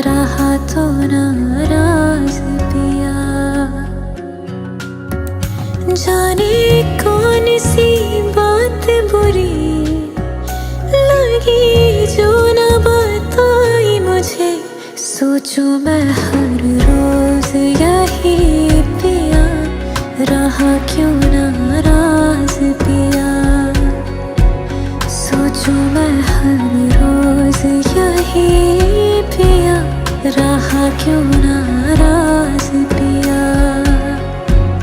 रहा तो नाराज पिया। जाने कौन सी बात बुरी लगी जो न बताई मुझे। सोचूं मैं हर रोज यही पिया, रहा क्यों नाराज पिया। सोचूं मैं हर रोज यही पिया, रहा क्यों